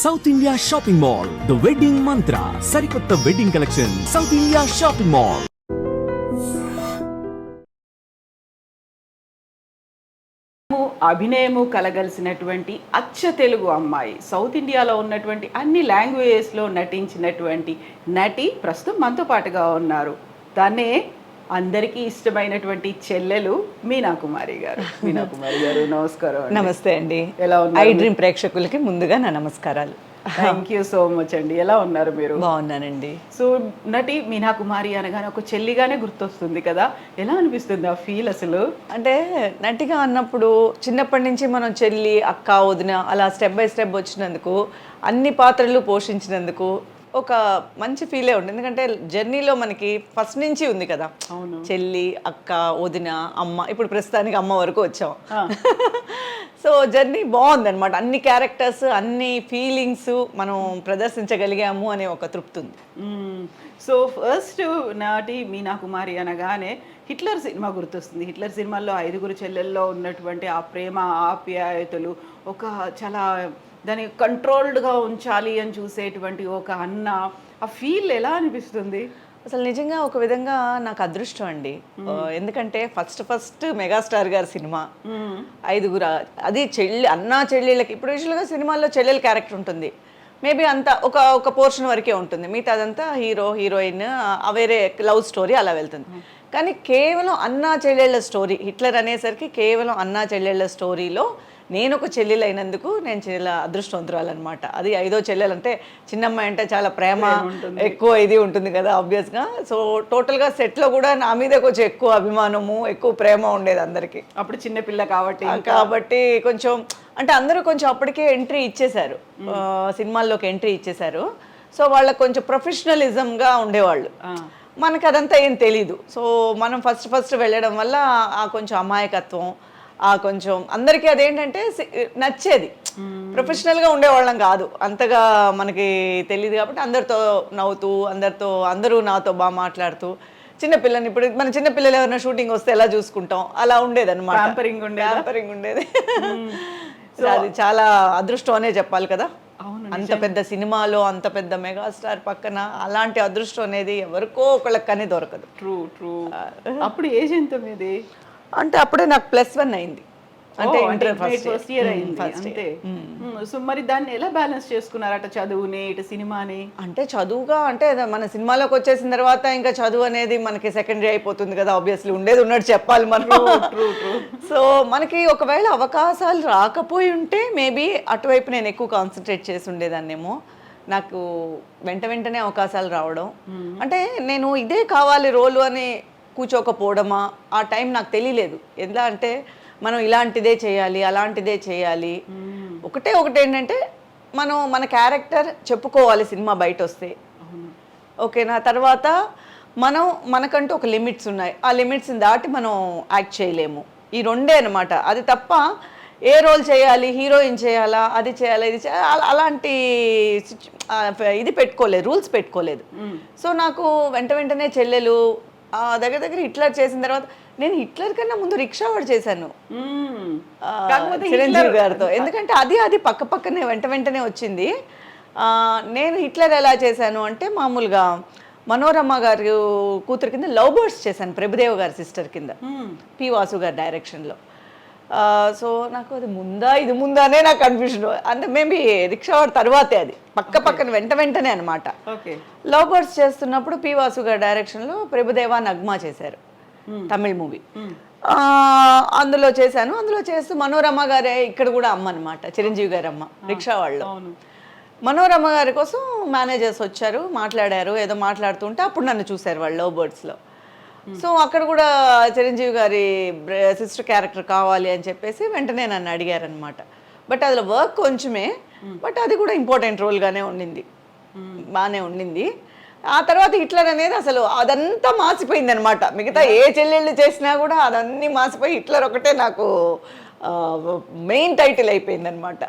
South India shopping mall, the wedding mantra, సరికొత్త wedding collection, South India shopping mall. అభినయము కలగలిసినటువంటి అచ్చ తెలుగు అమ్మాయి, సౌత్ ఇండియాలో ఉన్నటువంటి అన్ని లాంగ్వేజెస్లో నటించినటువంటి నటి ప్రస్తుతం మనతో పాటుగా ఉన్నారు. తనే అందరికీ ఇష్టమైనటువంటి చెల్లెలు మీనా కుమారి గారు. మీనా కుమారి గారు నమస్కారం. నమస్తే అండి. ఎలా ఉన్నారు? ఐ డ్రీమ్ ప్రేక్షకులకి ముందుగా నా నమస్కారాలు. థ్యాంక్ యూ సో మచ్ అండి. ఎలా ఉన్నారు మీరు? బాగున్నానండి. సో నటి మీనా కుమారి అనగానే ఒక చెల్లిగానే గుర్తొస్తుంది కదా, ఎలా అనిపిస్తుంది ఆ ఫీల్ అసలు? అంటే నటిగా అన్నప్పుడు చిన్నప్పటి నుంచి మనం చెల్లి, అక్క, వదిన అలా స్టెప్ బై స్టెప్ వచ్చినందుకు, అన్ని పాత్రలు పోషించినందుకు ఒక మంచి ఫీలే ఉంటుంది. ఎందుకంటే జర్నీలో మనకి ఫస్ట్ నుంచి ఉంది కదా, చెల్లి, అక్క, వదిన, అమ్మ, ఇప్పుడు ప్రస్తుతానికి అమ్మ వరకు వచ్చాం. సో జర్నీ బాగుందన్నమాట. అన్ని క్యారెక్టర్స్, అన్ని ఫీలింగ్స్ మనం ప్రదర్శించగలిగాము అనే ఒక తృప్తి ఉంది. సో ఫస్ట్ నాటి మీనా కుమారి అనగానే హిట్లర్ సినిమా గుర్తొస్తుంది. హిట్లర్ సినిమాల్లో 5 చెల్లెల్లో ఉన్నటువంటి ఆ ప్రేమ, ఆప్యాయతలు, ఒక చాలా దాన్ని కంట్రోల్డ్గా ఉంచాలి అని చూసేటువంటి ఒక అన్న, ఆ ఫీల్ ఎలా అనిపిస్తుంది? అసలు నిజంగా ఒక విధంగా నాకు అదృష్టం అండి. ఎందుకంటే ఫస్ట్ మెగాస్టార్ గారి సినిమా, 5 అది చెల్లి, అన్నా చెల్లెళ్ళకి. ఇప్పుడు యూజువల్గా సినిమాల్లో చెల్లెల క్యారెక్టర్ ఉంటుంది, మేబీ అంతా ఒక పోర్షన్ వరకే ఉంటుంది, మిగతా అదంతా హీరో హీరోయిన్ వేరే లవ్ స్టోరీ అలా వెళ్తుంది. కానీ కేవలం అన్నా చెల్లెళ్ళ స్టోరీ, హిట్లర్ అనేసరికి కేవలం అన్నా చెల్లెళ్ళ స్టోరీలో నేను ఒక చెల్లెలు అయినందుకు నేను చాలా అదృష్టవంతురాలన్నమాట. అది 5వ చెల్లెలు అంటే చిన్నమ్మాయి అంటే చాలా ప్రేమ ఎక్కువ ఇది ఉంటుంది కదా ఆబ్వియస్గా. సో టోటల్గా సెట్లో కూడా నా మీద కొంచెం ఎక్కువ అభిమానము, ఎక్కువ ప్రేమ ఉండేది అందరికీ. అప్పుడు చిన్నపిల్ల కాబట్టి కొంచెం అంటే అందరూ కొంచెం అప్పటికే ఎంట్రీ ఇచ్చేశారు, సినిమాల్లోకి ఎంట్రీ ఇచ్చేశారు. సో వాళ్ళకి కొంచెం ప్రొఫెషనలిజంగా ఉండేవాళ్ళు. మనకు అదంతా ఏం తెలీదు. సో మనం ఫస్ట్ వెళ్ళడం వల్ల ఆ కొంచెం అమాయకత్వం, ఆ కొంచెం అందరికీ అదేంటంటే నచ్చేది. ప్రొఫెషనల్గా ఉండేవాళ్ళం కాదు, అంతగా మనకి తెలియదు కాబట్టి అందరితో నవ్వుతూ, అందరూ నాతో బాగా మాట్లాడుతూ, చిన్నపిల్లని ఇప్పుడు మన చిన్నపిల్లలు ఎవరైనా షూటింగ్ వస్తే ఎలా చూసుకుంటాం అలా ఉండేది అనమాట. ప్యాంపరింగ్ ఉండేది. సో అది చాలా అదృష్టం అనే చెప్పాలి కదా. అంత పెద్ద సినిమాలో అంత పెద్ద మెగాస్టార్ పక్కన అలాంటి అదృష్టం అనేది ఎవరికో ఒకళ్ళకనే దొరకదు. ట్రూ. అప్పుడు ఏజ్ ఎంత మీది? అంటే అప్పుడే నాకు +1 అయింది, అంటే ఫస్ట్ ఇయర్ అయింది అంతే. సో మరి దాన్ని ఎలా బ్యాలెన్స్ చేసుకున్నారట, చదువుని ఇటు సినిమాని? అంటే చదువుగా అంటే మన సినిమాలోకి వచ్చేసిన తర్వాత ఇంకా చదువు అనేది మనకి సెకండరీ అయిపోతుంది కదా, ఆబ్వియస్లీ ఉండేది ఉన్నట్టు చెప్పాలి మనం. సో మనకి ఒకవేళ అవకాశాలు రాకపోయి ఉంటే మేబీ అటువైపు నేను ఎక్కువ కాన్సన్ట్రేట్ చేసి ఉండేదాన్నేమో. నాకు వెంటనే అవకాశాలు రావడం, అంటే నేను ఇదే కావాలి రోలు అని కూర్చోకపోవడమా, ఆ టైం నాకు తెలియలేదు. ఎలా అంటే మనం ఇలాంటిదే చేయాలి, అలాంటిదే చేయాలి. ఒకటి ఏంటంటే మన క్యారెక్టర్ చెప్పుకోవాలి సినిమా బయట వస్తే, ఓకేనా. తర్వాత మనకంటూ ఒక లిమిట్స్ ఉన్నాయి, ఆ లిమిట్స్ని దాటి మనం యాక్ట్ చేయలేము. ఈ రెండే అనమాట. అది తప్ప ఏ రోల్ చేయాలి, హీరోయిన్ చేయాలా, అది చేయాలా, ఇది చేయాలి, అలాంటి ఇది పెట్టుకోలేదు, రూల్స్ పెట్టుకోలేదు. సో నాకు వెంటనే చెల్లెలు దగ్గర హిట్లర్ చేసిన తర్వాత, నేను హిట్లర్ కన్నా ముందు రిక్షా వాడు చేశాను చిరంజీవి గారితో. ఎందుకంటే అది పక్కనే వెంటనే వచ్చింది. నేను హిట్లర్ ఎలా చేశాను అంటే మామూలుగా మనోరమ గారి కూతురు కింద లవ్ బర్డ్స్ చేశాను, ప్రభుదేవ్ గారి సిస్టర్ కింద, పి వాసు గారి డైరెక్షన్లో. సో నాకు అది ఇది ముందానే నాకు కన్ఫ్యూజన్. అంటే మేబీ రిక్షా వాడు తర్వాతే, అది పక్కన వెంటనే అనమాట. లవ్ బర్డ్స్ చేస్తున్నప్పుడు పి వాసు గారి డైరెక్షన్లో ప్రభుదేవా నగ్మా చేశారు, తమిళ్ మూవీ. అందులో చేశాను. అందులో చేస్తూ మనోరమ గారే ఇక్కడ కూడా అమ్మ అనమాట, చిరంజీవి గారి అమ్మ రిక్షా వాళ్ళు. మనోరమ గారి కోసం మేనేజర్స్ వచ్చారు, మాట్లాడారు, ఏదో మాట్లాడుతుంటే అప్పుడు నన్ను చూశారు వాళ్ళు లవ్ బర్డ్స్లో. సో అక్కడ కూడా చిరంజీవి గారి సిస్టర్ క్యారెక్టర్ కావాలి అని చెప్పేసి వెంటనే నన్ను అడిగారనమాట. బట్ అందులో వర్క్ కొంచెమే, బట్ అది కూడా ఇంపార్టెంట్ రోల్గానే ఉండింది, బాగానే ఉండింది. ఆ తర్వాత హిట్లర్ అనేది అసలు అదంతా మాసిపోయింది అనమాట. మిగతా ఏ చెల్లెళ్ళు చేసినా కూడా అదన్నీ మాసిపోయి హిట్లర్ ఒకటే నాకు మెయిన్ టైటిల్ అయిపోయింది అనమాట.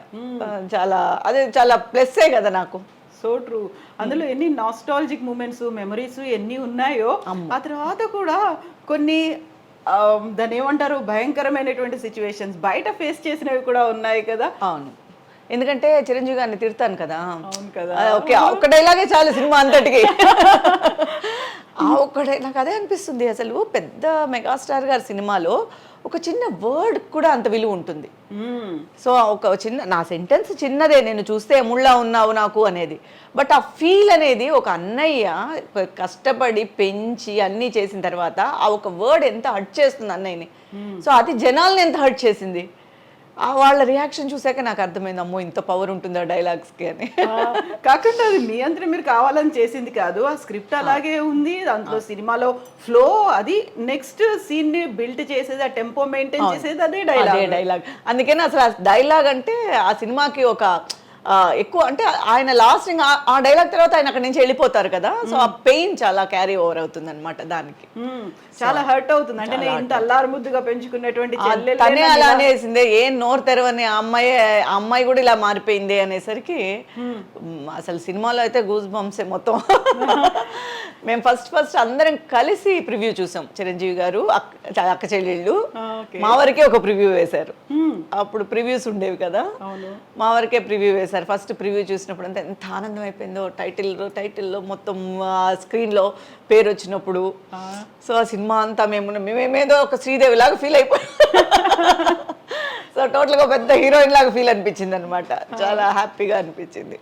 చాలా ప్లస్సే కదా నాకు. So true. అందులో ఎన్ని నాస్టాలజిక్ మూమెంట్స్, మెమరీస్ ఎన్ని ఉన్నాయో, ఆ తర్వాత కూడా కొన్ని దాన్ని ఏమంటారు భయంకరమైనటువంటి సిచ్యువేషన్స్ బయట ఫేస్ చేసినవి కూడా ఉన్నాయి కదా. అవును, ఎందుకంటే చిరంజీవి గారిని తిడతాను కదా. అవును కదా. ఓకే, ఒక్క డైలాగే చాలు సినిమా అంతటికి. ఆ ఒక్క నాకు అదే అనిపిస్తుంది, అసలు పెద్ద మెగాస్టార్ గారి సినిమాలో ఒక చిన్న వర్డ్ కూడా అంత విలువ ఉంటుంది. సో ఒక చిన్న నా సెంటెన్స్ చిన్నదే, నేను చూస్తే ఎముళ్ళా ఉన్నావు నాకు అనేది, బట్ ఆ ఫీల్ అనేది ఒక అన్నయ్య కష్టపడి పెంచి అన్నీ చేసిన తర్వాత ఆ ఒక వర్డ్ ఎంత హర్ట్ చేస్తుంది అన్నయ్యని. సో అది జనాల్ని ఎంత హర్ట్ చేసింది. వాళ్ళ రియాక్షన్ చూసాక నాకు అర్థమైంది, అమ్మో ఇంత పవర్ ఉంటుందా డైలాగ్స్కి అని. కాకుండా అది మీ అంతా మీరు కావాలని చేసింది కాదు, ఆ స్క్రిప్ట్ అలాగే ఉంది, దాంట్లో సినిమాలో ఫ్లో అది నెక్స్ట్ సీన్ ని బిల్డ్ చేసేది, ఆ టెంపో మెయింటైన్ చేసేది అదే డైలాగ్. అందుకని అసలు ఆ డైలాగ్ అంటే ఆ సినిమాకి ఒక ఎక్కువ, అంటే ఆయన లాస్ట్ ఆ డైలాగ్ తర్వాత ఆయన అక్కడి నుంచి వెళ్ళిపోతారు కదా, సో ఆ పెయిన్ చాలా క్యారీ ఓవర్ అవుతుంది అనమాట దానికి. చాలా హర్ట్ అవుతుంది. అంటే నేను ఇంత అల్లారు ముద్దుగా పెంచుకున్నటువంటి తనే అలా అనేసిందే, ఏం నోరు తెరవని ఆ అమ్మాయి కూడా ఇలా మారిపోయింది అనేసరికి అసలు సినిమాలో అయితే గూస్ బంప్సే మొత్తం. మేము ఫస్ట్ అందరం కలిసి ప్రివ్యూ చూసాం. చిరంజీవి గారు, అక్క చెల్లెళ్ళు, మా వరకే ఒక ప్రివ్యూ వేశారు. అప్పుడు ప్రివ్యూస్ ఉండేవి కదా, మా వరకే ప్రివ్యూ వేశారు. ఫస్ట్ ప్రివ్యూ చూసినప్పుడు అంతా ఎంత ఆనందం అయిపోయిందో, టైటిల్లో మొత్తం స్క్రీన్లో పేరు వచ్చినప్పుడు. సో ఆ సినిమా అంతా మేమేదో ఒక శ్రీదేవి లాగా ఫీల్ అయిపోయాం. సో టోటల్గా పెద్ద హీరోయిన్ లాగా ఫీల్ అనిపించింది అనమాట, చాలా హ్యాపీగా అనిపించింది.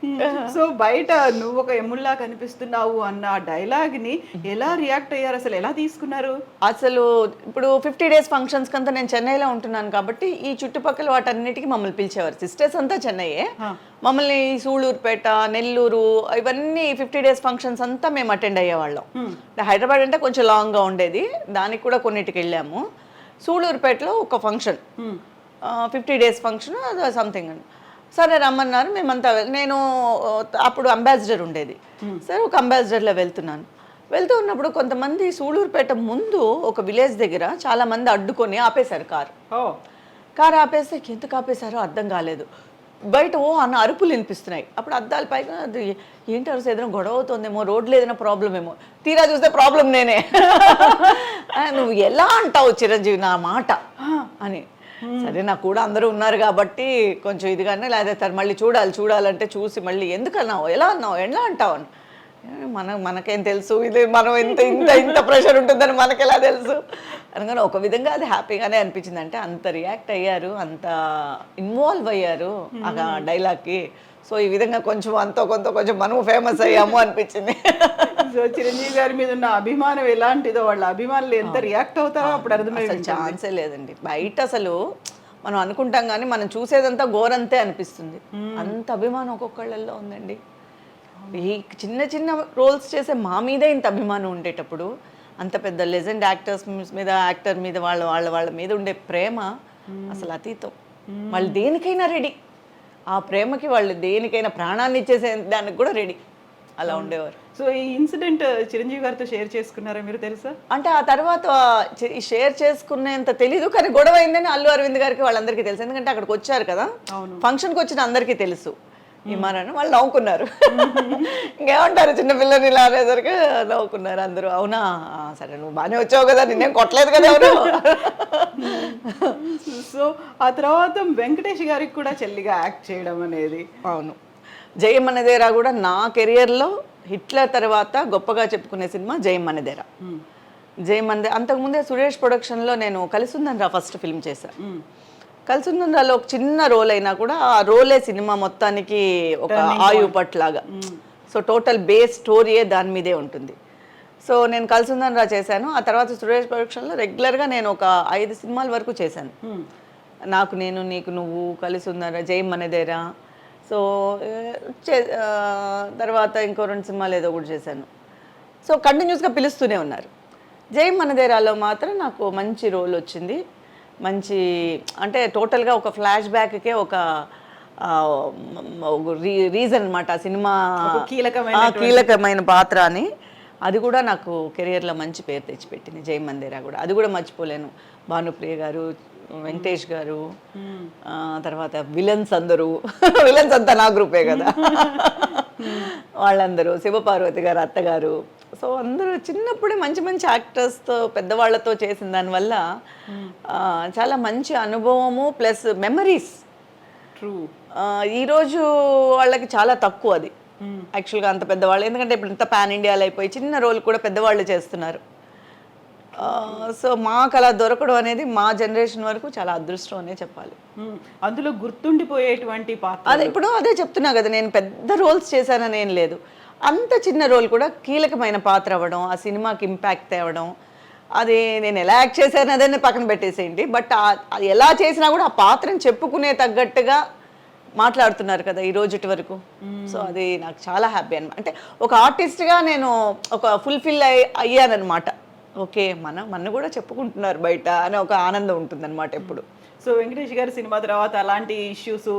సో బయట నువ్వు ఒక ఎముల్లా కనిపిస్తున్నావు అన్న డైలాగ్ ని ఎలా రియాక్ట్ అయ్యారు, అసలు ఎలా తీసుకున్నారు? అసలు ఇప్పుడు 50 days ఫంక్షన్స్ కంతా నేను చెన్నైలో ఉంటున్నాను కాబట్టి ఈ చుట్టుపక్కల వాటన్నిటికీ మమ్మల్ని పిలిచేవారు. సిస్టర్స్ అంతా చెన్నైయే, మమ్మల్ని సూళూరుపేట, నెల్లూరు, ఇవన్నీ 50 days ఫంక్షన్స్ అంతా మేము అటెండ్ అయ్యేవాళ్ళం. హైదరాబాద్ అంటే కొంచెం లాంగ్గా ఉండేది, దానికి కూడా కొన్నిటికి వెళ్ళాము. సూళూరుపేటలో ఒక ఫంక్షన్, 50 days ఫంక్షన్ సంథింగ్ అని, సరే రమ్మన్నారు. మేమంతా నేను అప్పుడు అంబాసిడర్ ఉండేది, సరే ఒక అంబాసిడర్లో వెళ్తూ ఉన్నప్పుడు కొంతమంది సూళూరుపేట ముందు ఒక విలేజ్ దగ్గర చాలా మంది అడ్డుకొని ఆపేశారు కారు ఆపేస్తే ఎందుకు ఆపేశారో అర్థం కాలేదు. బయట అన్న అరుపులు వినిపిస్తున్నాయి. అప్పుడు అద్దాల పైగా అది ఏంటి అరుసు, ఏదైనా గొడవ అవుతుందేమో, రోడ్లు ఏదైనా ప్రాబ్లం ఏమో, తీరా చూస్తే ప్రాబ్లం నేనే. నువ్వు ఎలా అంటావు చిరంజీవి నా మాట అని. సరే నాకు కూడా అందరూ ఉన్నారు కాబట్టి కొంచెం ఇదిగానే, లేదా మళ్ళీ చూడాలంటే చూసి మళ్ళీ ఎందుకు అన్నావు, ఎలా అంటావు అని. మనకేం తెలుసు, ఇది మనం ఇంత ప్రెషర్ ఉంటుందని మనకెలా తెలుసు అనగానే ఒక విధంగా అది హ్యాపీగానే అనిపించింది. అంటే అంత రియాక్ట్ అయ్యారు, అంత ఇన్వాల్వ్ అయ్యారు ఆ డైలాగ్కి. సో ఈ విధంగా కొంచెం మనం ఫేమస్ అయ్యాము అనిపించింది. సో చిరంజీవి గారి మీద ఉన్న అభిమానం ఎలాంటిదో, వాళ్ళ అభిమానులు ఎంత రియాక్ట్ అవుతారో అప్పుడు అర్థమైంది. ఛాన్సే లేదండి. బయట అసలు మనం అనుకుంటాం కానీ మనం చూసేదంతా ఘోరంతే అనిపిస్తుంది. అంత అభిమానం ఒక్కొక్కళ్ళల్లో ఉందండి. ఈ చిన్న రోల్స్ చేసే మా మీదే ఇంత అభిమానం ఉండేటప్పుడు అంత పెద్ద లెజెండ్ యాక్టర్ మీద వాళ్ళ మీద ఉండే ప్రేమ అసలు అతీతం. వాళ్ళు దేనికైనా రెడీ, ఆ ప్రేమకి వాళ్ళు దేనికైనా ప్రాణాన్ని ఇచ్చేసే దానికి కూడా రెడీ, అలా ఉండేవారు. సో ఈ ఇన్సిడెంట్ చిరంజీవి గారితో షేర్ చేసుకున్నారా మీరు, తెలుసా? అంటే ఆ తర్వాత షేర్ చేసుకునేంత తెలీదు, కానీ గొడవ అయిందని అల్లు అరవింద్ గారికి వాళ్ళందరికీ తెలుసు. ఎందుకంటే అక్కడికి వచ్చారు కదా, ఫంక్షన్కి వచ్చిన అందరికీ తెలుసు. ఇమారని వాళ్ళు నవ్వుకున్నారు. ఇంకేమంటారు, చిన్నపిల్లని ఇలా అనేసరికి నవ్వుకున్నారు అందరూ. అవునా, సరే నువ్వు బాగానే వచ్చావు కదా, నిన్నేం కొట్టలేదు కదా ఎవరు. సో ఆ తర్వాత వెంకటేష్ గారికి కూడా చెల్లిగా యాక్ట్ చేయడం అనేది. అవును, జయమనదేరా కూడా నా కెరియర్లో హిట్లర్ తర్వాత గొప్పగా చెప్పుకునే సినిమా జయమనదేరా. అంతకుముందే సురేష్ ప్రొడక్షన్లో నేను కలిసుందనరా ఫస్ట్ ఫిల్మ్ చేశాను. కలిసుందనరాలో ఒక చిన్న రోల్ అయినా కూడా ఆ రోలే సినిమా మొత్తానికి ఒక ఆయుపట్లాగా. సో టోటల్ బేస్ స్టోరీయే దాని మీదే ఉంటుంది. సో నేను కలిసుందనరా చేశాను. ఆ తర్వాత సురేష్ ప్రొడక్షన్లో రెగ్యులర్గా నేను ఒక 5 సినిమాల వరకు చేశాను. నాకు నేను, నీకు నువ్వు, కలిసుందనరా, జయమనదేరా. సో తర్వాత ఇంకో 2 సినిమాలు ఏదో కూడా చేశాను. సో కంటిన్యూస్గా పిలుస్తూనే ఉన్నారు. జయమనదేరాలో మాత్రం నాకు మంచి రోల్ వచ్చింది. మంచి అంటే టోటల్గా ఒక ఫ్లాష్ బ్యాక్కే ఒక రీజన్ అనమాట ఆ సినిమా, కీలకమైన పాత్ర అని. అది కూడా నాకు కెరియర్లో మంచి పేరు తెచ్చిపెట్టింది జయమనదేరా కూడా. అది కూడా మర్చిపోలేను. భానుప్రియ గారు, వెంకటేష్ గారు, తర్వాత విలన్స్ అంతా నా గ్రూపే కదా, వాళ్ళందరూ, శివపార్వతి గారు అత్తగారు. సో అందరూ చిన్నప్పుడే మంచి యాక్టర్స్తో, పెద్దవాళ్లతో చేసిన దానివల్ల చాలా మంచి అనుభవము ప్లస్ మెమరీస్. ఈరోజు వాళ్ళకి చాలా తక్కువ అది యాక్చువల్గా అంత పెద్దవాళ్ళు, ఎందుకంటే ఇప్పుడు ఇంత పాన్ ఇండియాలో అయిపోయి చిన్న రోల్ కూడా పెద్దవాళ్ళు చేస్తున్నారు. సో మాకు అలా దొరకడం అనేది మా జనరేషన్ వరకు చాలా అదృష్టం అనే చెప్పాలి. అందులో గుర్తుండిపోయేటువంటి పాత్ర అదే ఇప్పుడు అదే చెప్తున్నా కదా, నేను పెద్ద రోల్స్ చేశానని ఏం లేదు, అంత చిన్న రోల్ కూడా కీలకమైన పాత్ర అవ్వడం, ఆ సినిమాకి ఇంపాక్ట్ తేవడం, అది నేను ఎలా యాక్ట్ చేశాను అదే పక్కన పెట్టేసేయండి, బట్ అది ఎలా చేసినా కూడా ఆ పాత్రను చెప్పుకునే తగ్గట్టుగా మాట్లాడుతున్నారు కదా ఈ రోజుటి వరకు. సో అది నాకు చాలా హ్యాపీ అనమాట. అంటే ఒక ఆర్టిస్ట్గా నేను ఒక ఫుల్ఫిల్ అయ్యానమాట. ఓకే, మన కూడా చెప్పుకుంటున్నారు బయట అని ఒక ఆనందం ఉంటుందన్నమాట ఎప్పుడు. సో వెంకటేష్ గారి సినిమా తర్వాత అలాంటి ఇష్యూస్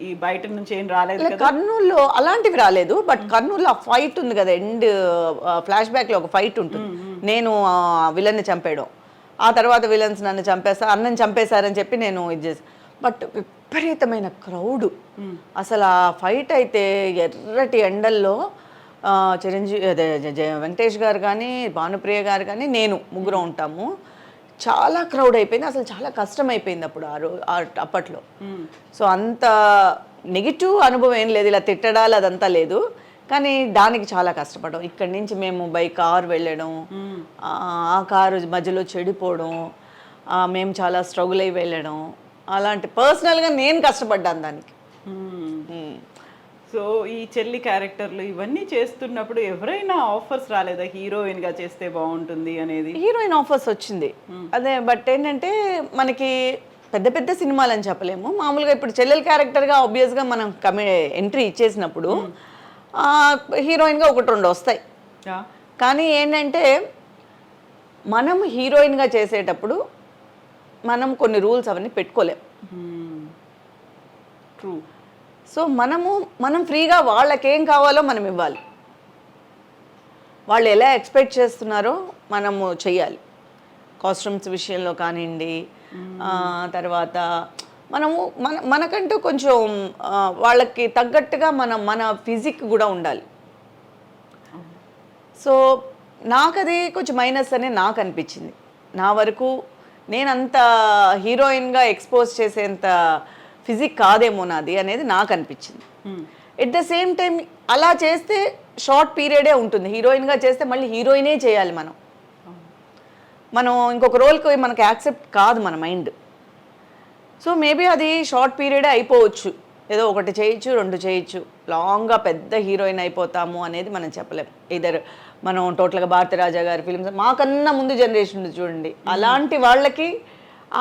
ఈ బయట నుంచి ఏం రాలేదు కదా? కర్నూలులో అలాంటివి రాలేదు, బట్ కర్నూలులో ఆ ఫైట్ ఉంది కదా, ఎండ్ ఫ్లాష్ బ్యాక్లో ఒక ఫైట్ ఉంటుంది, నేను విలన్ని చంపేయడం, ఆ తర్వాత విలన్స్ నన్ను అన్నని చంపేశారని చెప్పి నేను ఇది చేసి, బట్ విపరీతమైన క్రౌడ్ అసలు ఆ ఫైట్ అయితే ఎర్రటి ఎండల్లో చిరంజీవి అదే వెంకటేష్ గారు కానీ భానుప్రియ గారు కానీ నేను ముగ్గురు ఉంటాము, చాలా క్రౌడ్ అయిపోయింది, అసలు చాలా కష్టం అయిపోయింది అప్పుడు అప్పట్లో. సో అంత నెగిటివ్ అనుభవం ఏం లేదు, ఇలా తిట్టడాలు అదంతా లేదు, కానీ దానికి చాలా కష్టపడడం. ఇక్కడి నుంచి మేము బై కార్ వెళ్ళడం, ఆ కారు మధ్యలో చెడిపోవడం, మేము చాలా స్ట్రగుల్ అయి వెళ్ళడం, అలాంటి పర్సనల్గా నేను కష్టపడ్డాను దానికి. సో ఈ చెల్లి క్యారెక్టర్లు ఇవన్నీ చేస్తున్నప్పుడు ఎవరైనా ఆఫర్స్ రాలేదా హీరోయిన్గా చేస్తే బాగుంటుంది అనేది? హీరోయిన్ ఆఫర్స్ వచ్చింది అదే, బట్ ఏంటంటే మనకి పెద్ద పెద్ద సినిమాలు అని చెప్పలేము, మామూలుగా ఇప్పుడు చెల్లెల క్యారెక్టర్గా ఆబ్వియస్గా మనం ఎంట్రీ ఇచ్చేసినప్పుడు హీరోయిన్గా ఒకటి రెండు వస్తాయి. కానీ ఏంటంటే మనం హీరోయిన్గా చేసేటప్పుడు మనం కొన్ని రూల్స్ అవన్నీ పెట్టుకోలేం. ట్రూ. సో మనం ఫ్రీగా వాళ్ళకేం కావాలో మనం ఇవ్వాలి, వాళ్ళు ఎలా ఎక్స్పెక్ట్ చేస్తున్నారో మనము చెయ్యాలి. కాస్ట్యూమ్స్ విషయంలో కానివ్వండి, తర్వాత మనకంటూ కొంచెం వాళ్ళకి తగ్గట్టుగా మన ఫిజిక్ కూడా ఉండాలి. సో నాకు అది కొంచెం మైనస్ అని నాకు అనిపించింది. నా వరకు నేనంత హీరోయిన్గా ఎక్స్పోజ్ చేసేంత ఫిజిక్ కాదేమో నాది అనేది నాకు అనిపించింది. ఎట్ ద సేమ్ టైం అలా చేస్తే షార్ట్ పీరియడే ఉంటుంది, హీరోయిన్గా చేస్తే మళ్ళీ హీరోయినే చేయాలి మనం ఇంకొక రోల్కి మనకు యాక్సెప్ట్ కాదు మన మైండ్. సో మేబీ అది షార్ట్ పీరియడే అయిపోవచ్చు, ఏదో ఒకటి చేయొచ్చు, రెండు చేయొచ్చు, లాంగ్గా పెద్ద హీరోయిన్ అయిపోతాము అనేది మనం చెప్పలేం. ఇద్దరు మనం టోటల్గా భారతీరాజా గారి ఫిలిమ్స్ మాకన్నా ముందు జనరేషన్ చూడండి, అలాంటి వాళ్ళకి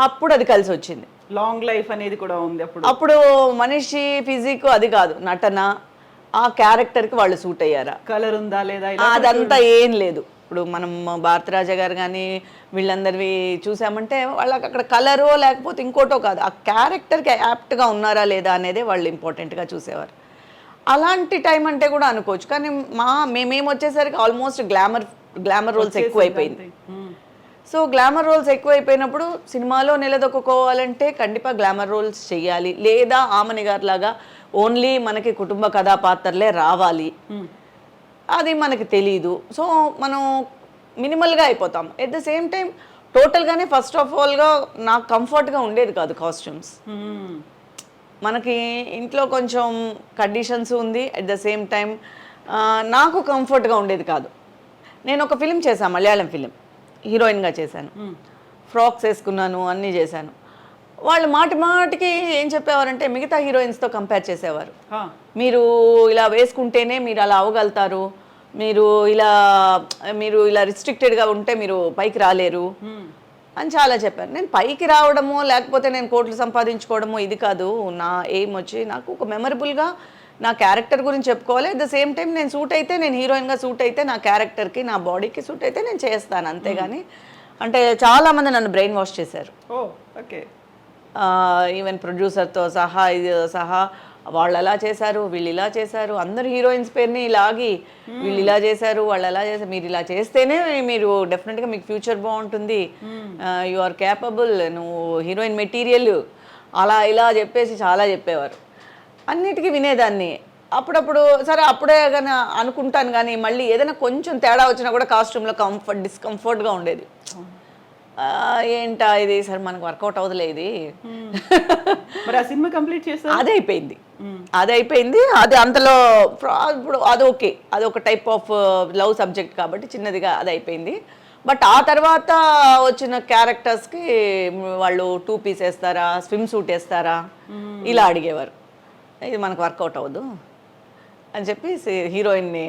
అప్పుడు అది కలిసి వచ్చింది. లాంగ్ లైఫ్ అనేది కూడా ఉంది అప్పుడు మనిషి ఫిజిక్ అది కాదు, నటన, ఆ క్యారెక్టర్కి వాళ్ళు సూట్ అయ్యారా, కలర్ ఉందా లేదా, అదంతా ఏం లేదు. ఇప్పుడు మనం భారతరాజా గారు కానీ వీళ్ళందరివి చూసామంటే వాళ్ళకి అక్కడ కలరో లేకపోతే ఇంకోటో కాదు, ఆ క్యారెక్టర్కి యాప్ట్గా ఉన్నారా లేదా అనేదే వాళ్ళు ఇంపార్టెంట్గా చూసేవారు. అలాంటి టైం అంటే కూడా అనుకోవచ్చు, కానీ మేము వచ్చేసరికి ఆల్మోస్ట్ గ్లామర్ రోల్స్ ఎక్కువైపోయింది. సో గ్లామర్ రోల్స్ ఎక్కువైపోయినప్పుడు సినిమాలో నిలదొక్కుకోవాలంటే ఖండితంగా గ్లామర్ రోల్స్ చెయ్యాలి, లేదా ఆమని గారి లాగా ఓన్లీ మనకి కుటుంబ కథాపాత్రలే రావాలి, అది మనకి తెలీదు. సో మనం మినిమల్గా అయిపోతాం. ఎట్ ద సేమ్ టైం టోటల్గానే ఫస్ట్ ఆఫ్ ఆల్గా నాకు కంఫర్ట్గా ఉండేది కాదు కాస్ట్యూమ్స్. మనకి ఇంట్లో కొంచెం కండిషన్స్ ఉంది, అట్ ద సేమ్ టైం నాకు కంఫర్ట్గా ఉండేది కాదు. నేను ఒక ఫిలిం చేశాను, మలయాళం ఫిలిం, హీరోయిన్గా చేశాను, ఫ్రాక్స్ వేసుకున్నాను, అన్నీ చేశాను. వాళ్ళు మాటికి ఏం చెప్పేవారంటే మిగతా హీరోయిన్స్తో కంపేర్ చేసేవారు. మీరు ఇలా వేసుకుంటేనే మీరు అలా అవ్వగలుగుతారు, మీరు ఇలా రిస్ట్రిక్టెడ్గా ఉంటే మీరు పైకి రాలేరు అని చాలా చెప్పారు. నేను పైకి రావడమో లేకపోతే నేను కోట్లు సంపాదించుకోవడమో ఇది కాదు నా ఎయిమ్. వచ్చి నాకు ఒక మెమరబుల్గా నా క్యారెక్టర్ గురించి చెప్పుకోవాలి, అట్ ద సేమ్ టైం నేను సూట్ అయితే, నేను హీరోయిన్గా సూట్ అయితే నా క్యారెక్టర్కి నా బాడీకి సూట్ అయితే నేను చేస్తాను, అంతేగాని అంటే చాలామంది నన్ను బ్రెయిన్ వాష్ చేశారు. ఓకే, ఈవెన్ ప్రొడ్యూసర్తో సహా వాళ్ళు ఎలా చేశారు, వీళ్ళు ఇలా చేశారు, అందరు హీరోయిన్స్ పేరుని ఇలాగి వీళ్ళు ఇలా చేశారు, వాళ్ళు ఎలా చేశారు, మీరు ఇలా చేస్తేనే మీరు డెఫినెట్గా మీకు ఫ్యూచర్ బాగుంటుంది, యు ఆర్ క్యాపబుల్, నువ్వు హీరోయిన్ మెటీరియల్, అలా ఇలా చెప్పేసి చాలా చెప్పేవారు. అన్నిటికీ వినేదాన్ని. అప్పుడప్పుడు సరే అప్పుడే కానీ అనుకుంటాను, కానీ మళ్ళీ ఏదైనా కొంచెం తేడా వచ్చినా కూడా కాస్ట్యూమ్లో డిస్కంఫర్ట్గా ఉండేది. ఏంటా ఇది, సరే మనకు వర్కౌట్ అవ్వదులే ఇది. మరి ఆ సినిమా కంప్లీట్ చేస్తా, అదే అయిపోయింది. అది అయిపోయింది. అది అంతలో ఇప్పుడు అదొకే, అదొక టైప్ ఆఫ్ లవ్ సబ్జెక్ట్ కాబట్టి చిన్నదిగా అది అయిపోయింది. బట్ ఆ తర్వాత వచ్చిన క్యారెక్టర్స్కి వాళ్ళు 2 పీస్ వేస్తారా, స్విమ్ సూట్ వేస్తారా ఇలా అడిగేవారు. ఇది మనకు వర్కౌట్ అవ్వదు అని చెప్పి హీరోయిన్ని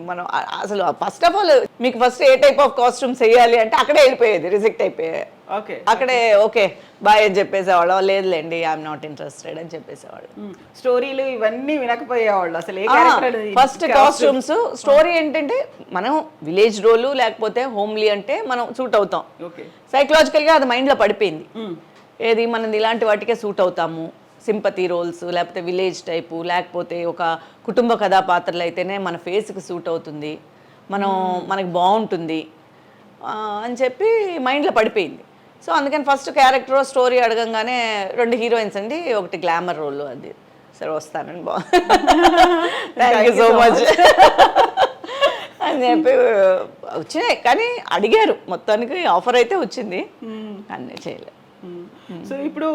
మనం అసలు ఫస్ట్ ఆఫ్ ఆల్ మీకు first A type of costumes వేయాలి అంటే అక్కడే వెళ్ళిపోయేది, రిజెక్ట్ అయిపోయాయి. ఓకే, అక్కడే ఓకే బాయ్ అని చెప్పేసేవాళ్ళు, లేదులేండి ఐఎమ్ నాట్ ఇంట్రెస్టెడ్ అని చెప్పేసేవాళ్ళు. స్టోరీలు ఇవన్నీ వినకపోయేవాళ్ళు అసలు ఏ క్యారెక్టర్ ఫస్ట్ కాస్ట్యూమ్స్. స్టోరీ ఏంటంటే మనం విలేజ్ రోలు లేకపోతే హోమ్లీ అంటే మనం సూట్ అవుతాం. ఓకే, సైకలాజికల్గా అది మైండ్లో పడిపోయింది. ఏది మనం ఇలాంటి వాటికే సూట్ అవుతాము, సింపతి రోల్స్ లేకపోతే విలేజ్ టైపు లేకపోతే ఒక కుటుంబ కథాపాత్రలు అయితేనే మన ఫేస్కి సూట్ అవుతుంది, మనకి బాగుంటుంది అని చెప్పి మైండ్లో పడిపోయింది. సో అందుకని ఫస్ట్ క్యారెక్టర్ స్టోరీ అడగంగానే 2 హీరోయిన్స్ అండి, ఒకటి గ్లామర్ రోల్, అది సరే వస్తానండి థ్యాంక్ యూ సో మచ్ అని చెప్పి వచ్చినాయి. కానీ అడిగారు, మొత్తానికి ఆఫర్ అయితే వచ్చింది కానీ చేయలేదు. సో ఇప్పుడు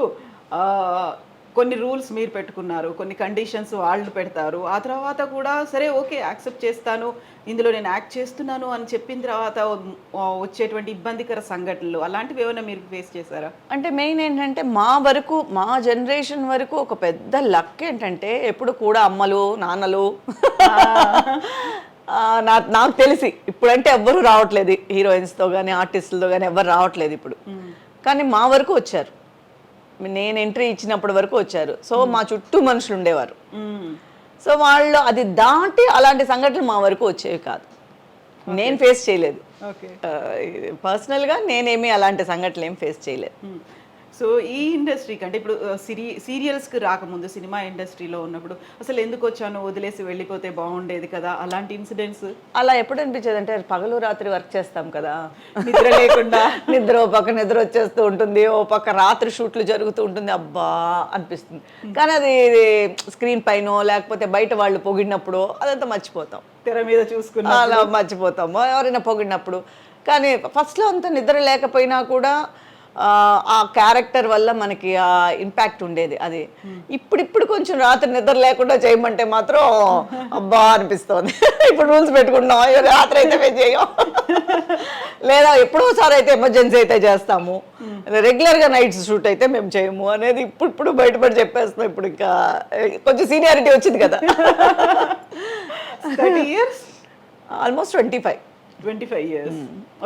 కొన్ని రూల్స్ మీరు పెట్టుకున్నారు, కొన్ని కండిషన్స్ వాళ్ళు పెడతారు, ఆ తర్వాత కూడా సరే ఓకే యాక్సెప్ట్ చేస్తాను, ఇందులో నేను యాక్ట్ చేస్తున్నాను అని చెప్పిన తర్వాత వచ్చేటువంటి ఇబ్బందికర సంఘటనలు అలాంటివి ఏమైనా మీరు ఫేస్ చేశారా? అంటే మెయిన్ ఏంటంటే మా జనరేషన్ వరకు ఒక పెద్ద లక్ ఏంటంటే ఎప్పుడు కూడా అమ్మలు నాన్నలు నాకు తెలిసి ఇప్పుడంటే ఎవ్వరూ రావట్లేదు, హీరోయిన్స్తో కానీ ఆర్టిస్టులతో కానీ ఎవ్వరు రావట్లేదు ఇప్పుడు. కానీ మా వరకు వచ్చారు, నేను ఎంట్రీ ఇచ్చినప్పటి వరకు వచ్చారు. సో మా చుట్టూ మనుషులు ఉండేవారు. సో వాళ్ళు అది దాటి అలాంటి సంఘటనలు మా వరకు వచ్చేవి కాదు, నేను ఫేస్ చేయలేదు. పర్సనల్గా నేనేమి అలాంటి సంఘటనలు ఏం ఫేస్ చేయలేదు. సో ఈ ఇండస్ట్రీకి అంటే ఇప్పుడు సీరియల్స్కి రాకముందు సినిమా ఇండస్ట్రీలో ఉన్నప్పుడు అసలు ఎందుకు వచ్చాను, వదిలేసి వెళ్ళిపోతే బాగుండేది కదా, అలాంటి ఇన్సిడెంట్స్ అలా ఎప్పుడు అనిపించేది అంటే పగలు రాత్రి వర్క్ చేస్తాం కదా, నిద్ర లేకుండా ఓ పక్క నిద్ర వచ్చేస్తూ ఉంటుంది, ఓ పక్క రాత్రి షూట్లు జరుగుతూ ఉంటుంది, అబ్బా అనిపిస్తుంది. కానీ అది స్క్రీన్ పైన లేకపోతే బయట వాళ్ళు పొగిడినప్పుడు అదంతా మర్చిపోతాం, తెర మీద చూసుకున్నా అలా మర్చిపోతాము ఎవరైనా పొగిడినప్పుడు. కానీ ఫస్ట్లో అంత నిద్ర లేకపోయినా కూడా ఆ క్యారెక్టర్ వల్ల మనకి ఆ ఇంపాక్ట్ ఉండేది. అది ఇప్పుడు కొంచెం రాత్రి నిద్ర లేకుండా చేయమంటే మాత్రం అబ్బా అనిపిస్తుంది. ఇప్పుడు రూల్స్ పెట్టుకుంటున్నాం, రాత్రి అయితే మేము చేయం, లేదా ఎప్పుడోసారి అయితే ఎమర్జెన్సీ అయితే చేస్తాము, రెగ్యులర్గా నైట్స్ షూట్ అయితే మేము చేయము అనేది ఇప్పుడు బయటపడి చెప్పేస్తాం. ఇప్పుడు ఇంకా కొంచెం సీనియారిటీ వచ్చింది కదా. 30 years almost 25 years.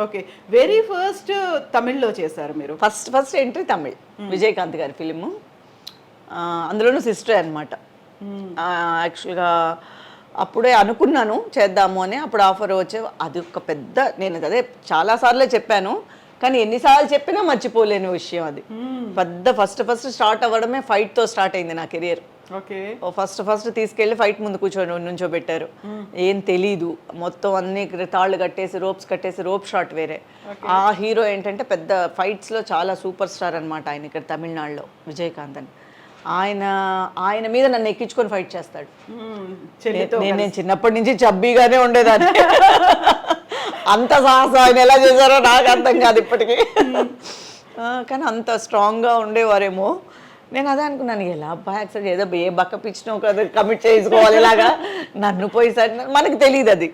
Okay, very first తమిళ్లో చేశారు మీరు? ఫస్ట్ ఎంట్రీ తమిళ్, విజయకాంత్ గారి ఫిలిము, అందులోనూ సిస్టర్ అనమాట. యాక్చువల్గా అప్పుడే అనుకున్నాను చేద్దాము అని, అప్పుడు ఆఫర్ వచ్చే అది ఒక పెద్ద, నేను అదే చాలాసార్లే చెప్పాను కానీ ఎన్నిసార్లు చెప్పినా మర్చిపోలేని విషయం అది. పెద్ద ఫస్ట్ స్టార్ట్ అవ్వడమే ఫైట్తో స్టార్ట్ అయింది నా కెరియర్. ఓకే, ఫస్ట్ తీసుకెళ్ళి ఫైట్ ముందు నుంచోబెట్టారు, ఏం తెలీదు, మొత్తం అన్ని తాళ్ళు కట్టేసి రోప్స్ కట్టేసి రోప్ షాట్ వేరే. ఆ హీరో ఏంటంటే పెద్ద ఫైట్స్లో చాలా సూపర్ స్టార్ అనమాట ఆయన, ఇక్కడ తమిళనాడులో విజయకాంత్ అని. ఆయన మీద నన్ను ఎక్కించుకొని ఫైట్ చేస్తాడు. నేను చిన్నప్పటి నుంచి చబ్బీగానే ఉండేదాన్ని, అంత సాహసం ఆయన ఎలా చేశారో నాకు అర్థం కాదు ఇప్పటికీ. కానీ అంత స్ట్రాంగ్గా ఉండేవారేమో. నేను అదే అనుకున్నాను, ఎలా అబ్బాయి యాక్సెప్ట్ ఏదో ఏ బక్క పిచ్చినో కదా కమిట్ చేసుకోవాలి, ఇలాగా నన్ను పోయిసరి మనకు తెలియదు అది,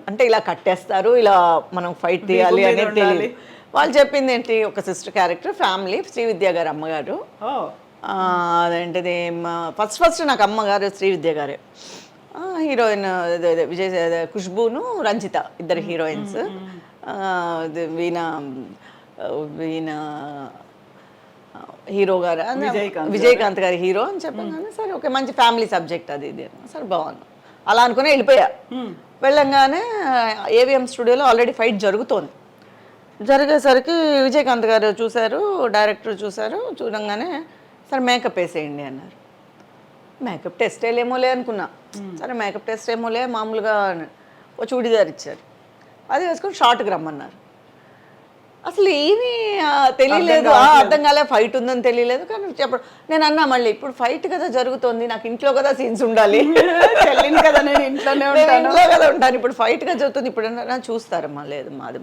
అంటే ఇలా కట్టేస్తారు, ఇలా మనం ఫైట్ తీయాలి అనేది తెలియదు. వాళ్ళు చెప్పింది ఏంటి, ఒక సిస్టర్ క్యారెక్టర్, ఫ్యామిలీ, శ్రీవిద్య గారు అమ్మగారు. అదేంటిది ఫస్ట్ నాకు అమ్మగారు శ్రీవిద్య గారే, హీరోయిన్ ఖుష్బూను రంజిత, ఇద్దరు హీరోయిన్స్. వీణ హీరో గారు, విజయకాంత్ గారి హీరో అని చెప్పగానే సరే ఓకే మంచి ఫ్యామిలీ సబ్జెక్ట్ అది ఇది సరే బాగుంది అలా అనుకుని వెళ్ళిపోయా. వెళ్ళంగానే ఏవిఎం స్టూడియోలో ఆల్రెడీ ఫైట్ జరుగుతోంది. జరిగేసరికి విజయకాంత్ గారు చూశారు, డైరెక్టర్ చూశారు, చూడంగానే సరే మేకప్ వేసేయండి అన్నారు. మేకప్ టెస్ట్ ఏమోలే అనుకున్నా, సరే మేకప్ టెస్ట్ ఏమోలే మామూలుగా ఓ చూడీదార్ ఇచ్చారు, అది వేసుకొని షార్ట్కి రమ్మన్నారు. అసలు ఏమీ తెలియలేదు, అర్థం కాలే, ఫైట్ ఉందని తెలియలేదు. కానీ చెప్పడం నేను అన్నా మళ్ళీ ఇప్పుడు ఫైట్ కదా జరుగుతుంది, నాకు ఇంట్లో కదా సీన్స్ ఉండాలి కదా, నేను ఇంట్లో కదా ఉంటాను, ఇప్పుడు ఫైట్గా జరుగుతుంది, ఇప్పుడు చూస్తారమ్మా, లేదు మాది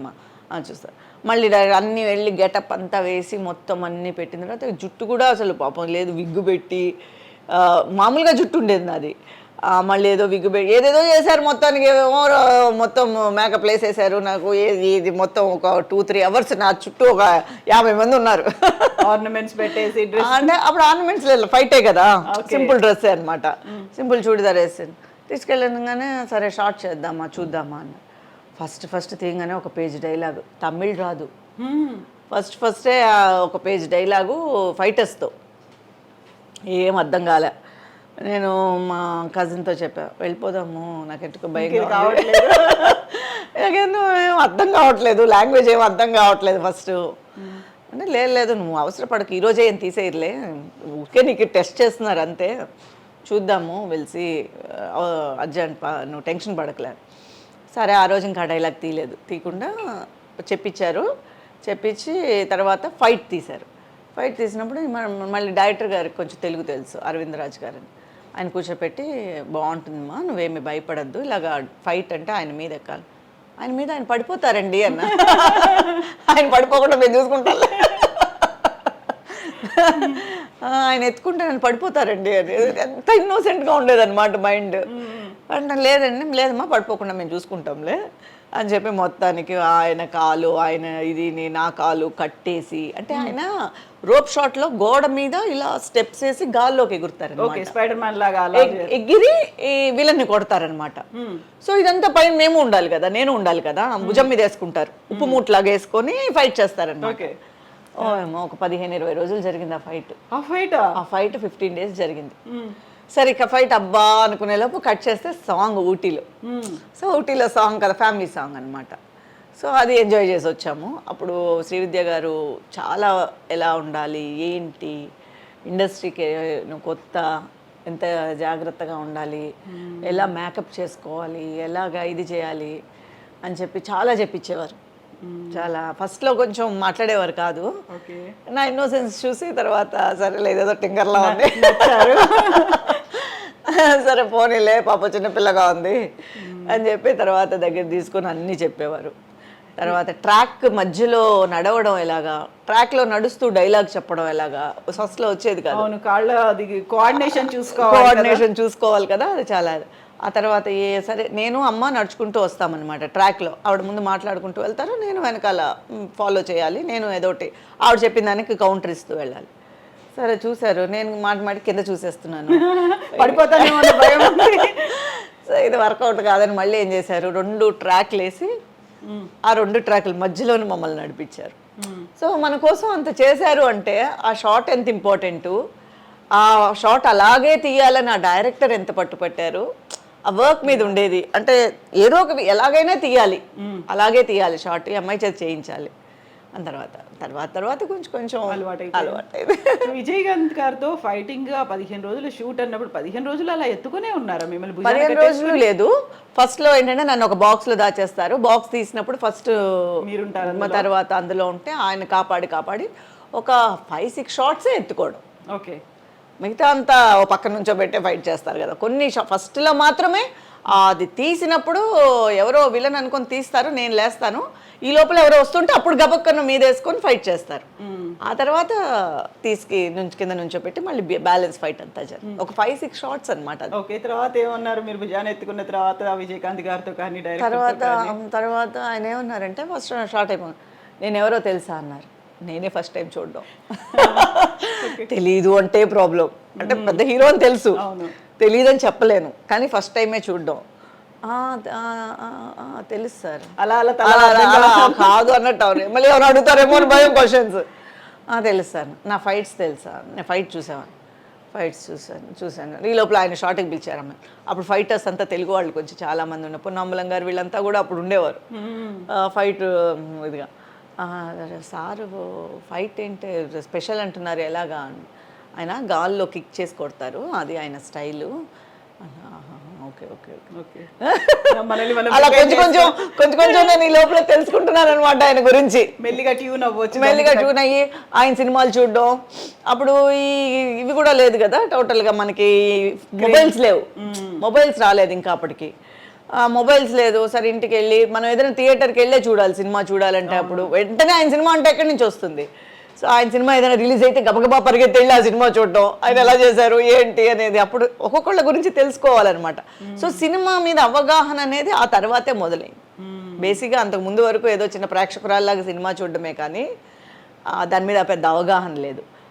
చూస్తారు. మళ్ళీ అన్నీ వెళ్ళి గెటప్ అంతా వేసి మొత్తం అన్నీ పెట్టిన తర్వాత జుట్టు కూడా అసలు పాపం లేదు, విగ్గు పెట్టి మామూలుగా జుట్టు ఉండేది నాది. మళ్ళీ ఏదో విగ్గు ఏదేదో చేశారు మొత్తానికి, మొత్తం మేకప్ వేసేసారు నాకు. ఇది మొత్తం ఒక 2-3 అవర్స్ నా చుట్టూ ఒక 50 మంది ఉన్నారు. ఆర్నమెంట్స్ పెట్టేసి అంటే అప్పుడు ఆర్నమెంట్స్ లేదు, ఫైటే కదా, సింపుల్ డ్రెస్సే అనమాట. సింపుల్ చూడిదార్ వేసాను. తీసుకెళ్ళగానే సరే షార్ట్ చేద్దామా చూద్దామా అన్న. ఫస్ట్ తీయగానే ఒక పేజ్ డైలాగు, తమిళ్ రాదు. ఫస్టే ఒక పేజ్ డైలాగు ఫైటర్స్తో, ఏం అర్థం కాలే. నేను మా కజిన్తో చెప్పా, వెళ్ళిపోదాము, నాకు ఎందుకు భయం కావట్లేదు, నాకేందో ఏం అర్థం కావట్లేదు, లాంగ్వేజ్ ఏం అర్థం కావట్లేదు ఫస్ట్ అంటే. లేదు నువ్వు అవసరపడకు, ఈరోజే ఏం తీసేయలే, ఊరికే నీకు టెస్ట్ చేస్తున్నారు అంతే, చూద్దాము వెలిసి అర్జెంట్, నువ్వు టెన్షన్ పడకలే. సరే ఆ రోజు ఇంకా డైలాగ్ తీయకుండా చెప్పించారు. చెప్పించి తర్వాత ఫైట్ తీశారు. ఫైట్ తీసినప్పుడు మళ్ళీ డైరెక్టర్ గారికి కొంచెం తెలుగు తెలుసు, అరవింద్ రాజ్ గారని. ఆయన కూర్చోపెట్టి, బాగుంటుందమ్మా, నువ్వేమి భయపడద్దు, ఇలాగా ఫైట్ అంటే ఆయన మీద ఎక్కాలి. ఆయన పడిపోతారండి అన్న. ఆయన పడిపోకుండా మేము చూసుకుంటాం, ఆయన ఎత్తుకుంటే నన్ను పడిపోతారండి అని. ఎంత ఇన్నోసెంట్గా ఉండేదన్నమాట మైండ్. అంటే లేదమ్మా, పడిపోకుండా మేము చూసుకుంటాంలే అని చెప్పి మొత్తానికి ఆయన కాలు, ఆయన ఇది నా కాలు కట్టేసి, అంటే ఆయన రోప్ షాట్ లో గోడ మీద ఇలా స్టెప్స్ వేసి గాల్లోకి ఎగురుతారు, స్పైడర్ మ్యాన్ లాగా ఎగిరి ఈ విలన్ని కొడతారనమాట. సో ఇదంతా పైన మేము ఉండాలి కదా, నేను ఉండాలి కదా, భుజం మీద వేసుకుంటారు, ఉప్పు మూట్లాగా వేసుకొని ఫైట్ చేస్తారనమాట. ఒక 15-20 రోజులు జరిగింది ఆ ఫైట్ 15 days జరిగింది. సరే ఇక ఫైట్ అబ్బా అనుకునేలోపు కట్ చేస్తే సాంగ్ ఊటీలో. సో ఊటీలో సాంగ్ కదా, ఫ్యామిలీ సాంగ్ అనమాట. సో అది ఎంజాయ్ చేసి వచ్చాము. అప్పుడు శ్రీవిద్య గారు చాలా ఎలా ఉండాలి, ఏంటి ఇండస్ట్రీకి నువ్వు కొత్త, ఎంత జాగ్రత్తగా ఉండాలి, ఎలా మేకప్ చేసుకోవాలి, ఎలాగా ఇది చేయాలి అని చెప్పి చాలా చెప్పించేవారు. చాలా ఫస్ట్లో కొంచెం మాట్లాడేవారు కాదు. నా ఇన్నోసెన్స్ చూసి తర్వాత సరే ఏదో టింగర్లా ఉంది, సరే పోనీలే పాప చిన్నపిల్లగా ఉంది అని చెప్పి తర్వాత దగ్గర తీసుకొని అన్నీ చెప్పేవారు. తర్వాత ట్రాక్ మధ్యలో నడవడం ఎలాగా, ట్రాక్లో నడుస్తూ డైలాగ్ చెప్పడం ఎలాగా ఫస్ట్లో వచ్చేది కాదు. కోఆర్డినేషన్ చూసుకోవాలి కదా, అది చాలా. ఆ తర్వాత సరే నేను అమ్మ నడుచుకుంటూ వస్తామన్నమాట ట్రాక్లో. ఆవిడ ముందు మాట్లాడుకుంటూ వెళ్తారు, నేను వెనకాల ఫాలో చేయాలి. నేను ఏదోటి ఆవిడ చెప్పిన దానికి కౌంటర్ ఇస్తూ వెళ్ళాలి. సరే చూశారు, నేను మాట కింద చూసేస్తున్నాను, పడిపోతానేమో భయం. సో ఇది వర్కౌట్ కాదని మళ్ళీ ఏం చేశారు, 2 ట్రాక్లు వేసి ఆ 2 ట్రాక్ల మధ్యలోనే మమ్మల్ని నడిపించారు. సో మన కోసం అంత చేశారు అంటే ఆ షాట్ ఎంత ఇంపార్టెంటు, ఆ షాట్ అలాగే తీయాలని ఆ డైరెక్టర్ ఎంత పట్టుపట్టారు. ఆ వర్క్ మీద ఉండేది అంటే ఏదో ఒక ఎలాగైనా తీయాలి, అలాగే తీయాలి షాట్, ఈ అమ్మాయి చేతి చేయించాలి. అని తర్వాత కొంచెం అలవాటైంది. విజయకాంత్ గారితో ఫైటింగ్ 15 రోజులు షూట్ అన్నప్పుడు 15 రోజులు అలా ఎత్తుకునే ఉన్నారా మిమ్మల్ని? 15 రోజులు లేదు. ఫస్ట్ లో ఏంటంటే నన్ను ఒక బాక్స్ లో దాచేస్తారు. బాక్స్ తీసినప్పుడు ఫస్ట్ మీరుంటారు, తర్వాత అందులో ఉంటే ఆయన కాపాడి ఒక 5-6 షాట్సే ఎత్తుకోవడం. ఓకే, మిగతా అంతా ఓ పక్క నుంచో పెట్టే ఫైట్ చేస్తారు కదా. కొన్ని ఫస్ట్లో మాత్రమే అది తీసినప్పుడు ఎవరో విలన్ అనుకొని తీస్తారు, నేను లేస్తాను, ఈ లోపల ఎవరో వస్తుంటే అప్పుడు గబక్కన మీద వేసుకొని ఫైట్ చేస్తారు. ఆ తర్వాత కింద నుంచో పెట్టి మళ్ళీ బ్యాలెన్స్ ఫైట్ అంతా ఒక 5-6 షాట్స్ అనమాట. ఓకే, తర్వాత ఏమన్నారు మీరు భుజాన్ని ఎత్తుకున్న తర్వాత విజయకాంత్ గారితో కానీ? తర్వాత ఆయన ఏమన్నారంటే ఫస్ట్ షార్ట్ అయిపోయింది, నేను ఎవరో తెలుసా అన్నారు. నేనే ఫస్ట్ టైం చూడడం, తెలీదు అంటే ప్రాబ్లం. అంటే పెద్ద హీరో అని తెలుసు, తెలీదని చెప్పలేను, కానీ ఫస్ట్ టైమే చూడడం. తెలుసు సార్, అలా కాదు అన్నట్టు. మళ్ళీ ఎవరు అడుగుతారేమో అని భయం క్వశ్చన్స్. తెలుసు సార్, నా ఫైట్స్ తెలుసా, నేను ఫైట్ చూశాను. ఈ లోపల ఆయన షార్ట్కి పిలిచారమ్మ. అప్పుడు ఫైటర్స్ అంతా తెలుగు వాళ్ళు కొంచెం చాలా మంది ఉన్నారు, పొన్నాంబలం గారు వీళ్ళంతా కూడా అప్పుడు ఉండేవారు ఫైట్ ఇదిగా. సారు ఫైట్ ఏంటి స్పెషల్ అంటున్నారు, ఎలాగా? ఆయన గాల్లో కిక్ చేసి కొడతారు, అది ఆయన స్టైలు. ఓకే అలా కొంచెం నేను ఈ లోపల తెలుసుకుంటున్నాను అనమాట ఆయన గురించి. మెల్లిగా ట్యూన్ అయ్యి ఆయన సినిమాలు చూడడం. అప్పుడు ఇవి కూడా లేదు కదా, టోటల్గా మనకి మొబైల్స్ రాలేదు ఇంకా అప్పటికి. మొబైల్స్ లేదు. సరే ఇంటికి వెళ్ళి మనం ఏదైనా థియేటర్కి వెళ్ళే చూడాలి, సినిమా చూడాలంటే అప్పుడు వెంటనే ఆయన సినిమా అంటే ఎక్కడి నుంచి వస్తుంది. సో ఆయన సినిమా ఏదైనా రిలీజ్ అయితే గబగబా పరిగెత్తి వెళ్ళి ఆ సినిమా చూడటం, ఆయన ఎలా చేశారు ఏంటి అనేది అప్పుడు ఒక్కొక్కళ్ళ గురించి తెలుసుకోవాలన్నమాట. సో సినిమా మీద అవగాహన అనేది ఆ తర్వాతే మొదలైంది. బేసిక్గా అంతకు ముందు వరకు ఏదో చిన్న ప్రేక్షకురాల్లాగా సినిమా చూడడమే కానీ దాని మీద పెద్ద అవగాహన లేదు.